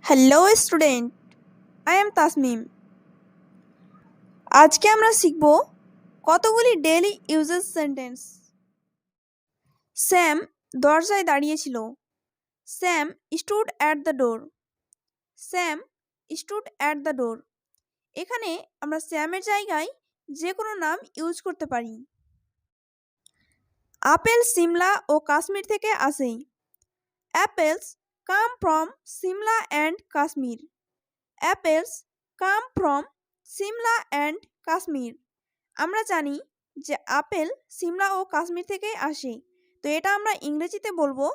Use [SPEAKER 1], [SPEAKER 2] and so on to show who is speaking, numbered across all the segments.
[SPEAKER 1] Hello student, I am Tasmim. আজকে আমরা শিখব কতগুলি ডেইলি ইউজেস সেন্টেন্স। স্যাম দরজায় দাঁড়িয়েছিল। Sam stood at the door. Sam stood at the door. এখানে আমরা স্যামের জায়গায় যে কোনো নাম ইউজ করতে পারি। আপেল সিমলা ও কাশ্মীর থেকে আসে। Apples come from Shimla and Kashmir. Apples come from Shimla and Kashmir. আমরা জানি যে আপেল সিমলা ও কাশ্মীর থেকেই আসে, তো এটা আমরা ইংরেজিতে বলবো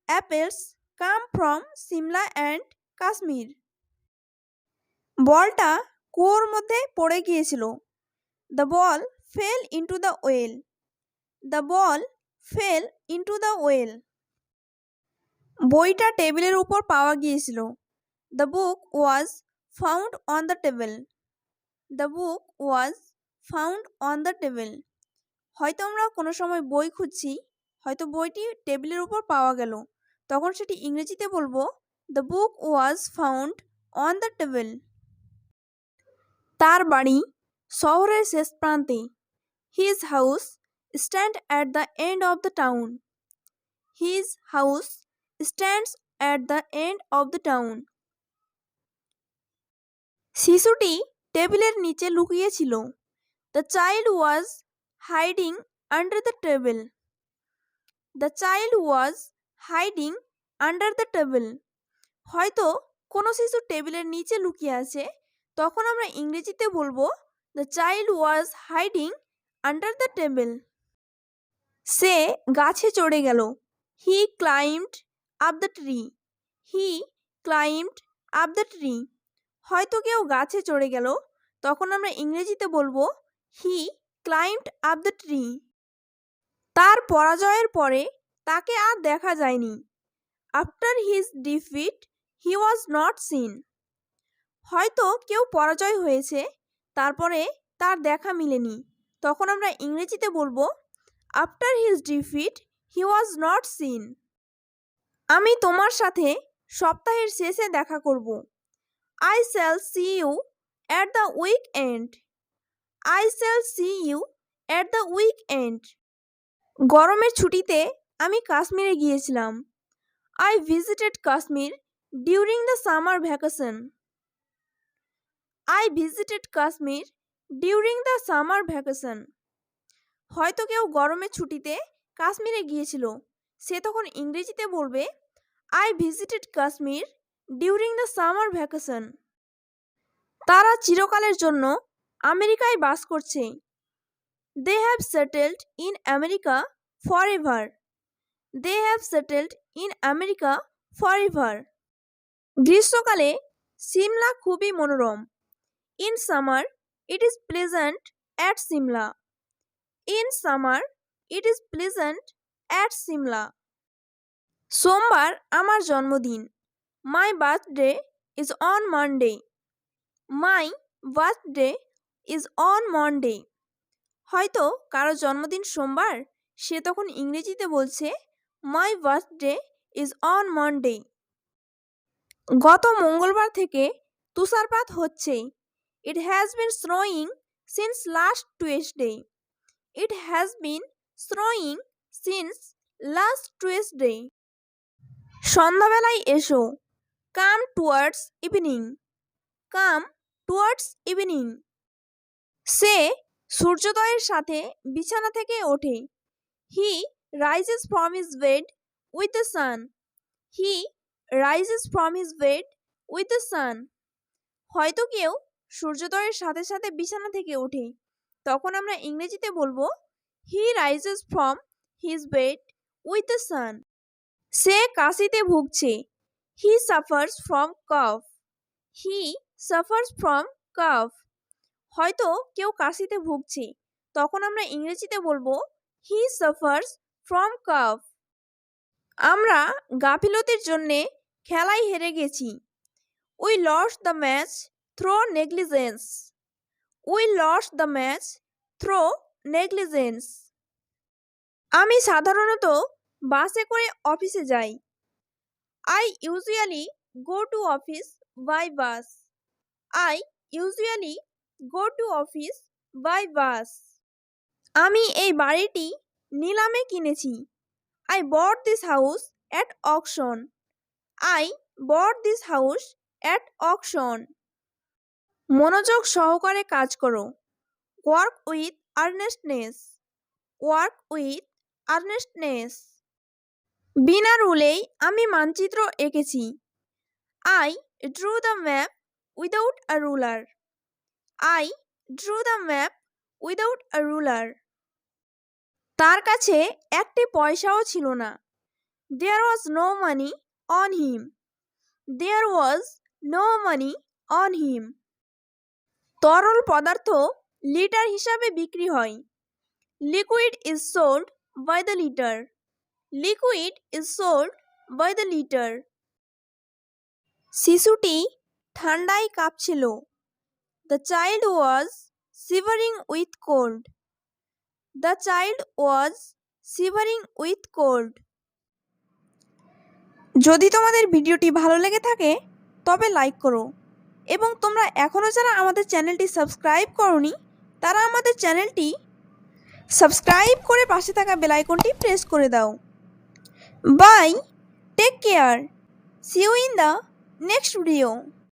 [SPEAKER 1] apples come from Shimla and Kashmir. বলটা কুয়োর মধ্যে পড়ে গিয়েছিল। The ball fell into the well. The ball fell into the well. বইটা টেবিলের উপর পাওয়া গিয়েছিল। The book was found on the table. The book was found on the table. হয়তো আমরা কোনো সময় বই খুঁজছি, হয়তো বইটি টেবিলের উপর পাওয়া গেল, তখন সেটি ইংরেজিতে বলবো the book was found on the table. তার বাড়ি শহরের শেষ প্রান্তে। His house stand at the end of the town. His house stands at the end of the town. শিশুটি টেবিলের নিচে লুকিয়েছিল। The child was hiding under the table. The child was hiding under the table. হয়তো কোনো শিশু টেবিলের নিচে লুকিয়ে আছে, তখন আমরা ইংরেজিতে বলবো the child was hiding under the table. সে গাছে চড়ে গেল। He climbed up the tree. He climbed up the tree. হয়তো কেউ গাছে চড়ে গেল, তখন আমরা ইংরেজিতে বলবো he climbed up the tree. তার পরাজয়ের পরে তাকে আর দেখা যায়নি। After his defeat he was not seen. হয়তো কেউ পরাজয় হয়েছে, তারপরে তার দেখা মিলেনি, তখন আমরা ইংরেজিতে বলবো after his defeat he was not seen. আমি তোমার সাথে সপ্তাহের শেষে দেখা করব। I shall see you at the weekend. I shall see you at the weekend. গরমের ছুটিতে আমি কাশ্মীরে গিয়েছিলাম। I visited Kashmir during the summer vacation. I visited Kashmir during the summer vacation. হয়তো কেউ গরমের ছুটিতে কাশ্মীরে গিয়েছিল, সে তখন ইংরেজিতে বলবে I visited Kashmir during the summer vacation. তারা চিরকালের জন্য আমেরিকায় বাস করছে। They have settled in America forever. They have settled in America forever. গ্রীষ্মকালে সিমলা খুবই মনোরম। In summer it is pleasant at Shimla. In summer it is pleasant at Shimla. সোমবার আমার জন্মদিন। My birthday is on Monday. My birthday is on Monday. হয়তো কারো জন্মদিন সোমবার, সে তখন ইংরেজিতে বলছে my birthday is on Monday. গত মঙ্গলবার থেকে তুষারপাত হচ্ছে। It has been snowing since last Tuesday. It has been snowing since last Tuesday. সন্ধ্যাবেলায় এসো। কাম টুয়ার্ডস ইভিনিং। কাম টুয়ার্ডস ইভিনিং। সে সূর্যোদয়ের সাথে বিছানা থেকে ওঠে। He rises from his bed with the sun. He rises from his bed with the sun. হয়তো কেউ সূর্যোদয়ের সাথে সাথে বিছানা থেকে ওঠে, তখন আমরা ইংরেজিতে বলবো he rises from his bed with the sun. সে কাশিতে ভুগছে। He suffers from cough. He suffers from cough. হয়তো কেউ কাশিতে ভুগছে, তখন আমরা ইংরেজিতে বলবো হি সাফার্স ফ্রম কাফ। আমরা গাফিলতির জন্যে খেলায় হেরে গেছি। We lost the match through negligence. We lost the match through negligence. আমি সাধারণত বাসে করে অফিসে যাই। I usually go to office by bus. I usually go to office by bus. আমি এই বাড়িটি নিলামে কিনেছি। I bought this house at auction. I bought this house at auction. মনোযোগ সহকারে কাজ করো। Work with earnestness. Work with earnestness. বিনা রুলেই আমি মানচিত্র এঁকেছি। I drew the map without a ruler. I drew the map without a ruler. তার কাছে একটি পয়সাও ছিল না। There was no money on him. There was no money on him. তরল পদার্থ লিটার হিসাবে বিক্রি হয়। Liquid is sold by the liter. Liquid is sold by the liter. শিশুটি ঠান্ডায় কাঁপছিল। The child was shivering with cold. The child was shivering with cold. যদি তোমাদের ভিডিওটি ভালো লেগে থাকে তবে লাইক করো এবং তোমরা এখনও যারা আমাদের চ্যানেলটি সাবস্ক্রাইব করোনি তারা আমাদের চ্যানেলটি সাবস্ক্রাইব করে পাশে থাকা বেল আইকনটি প্রেস করে দাও। Bye, take care, see you in the next video.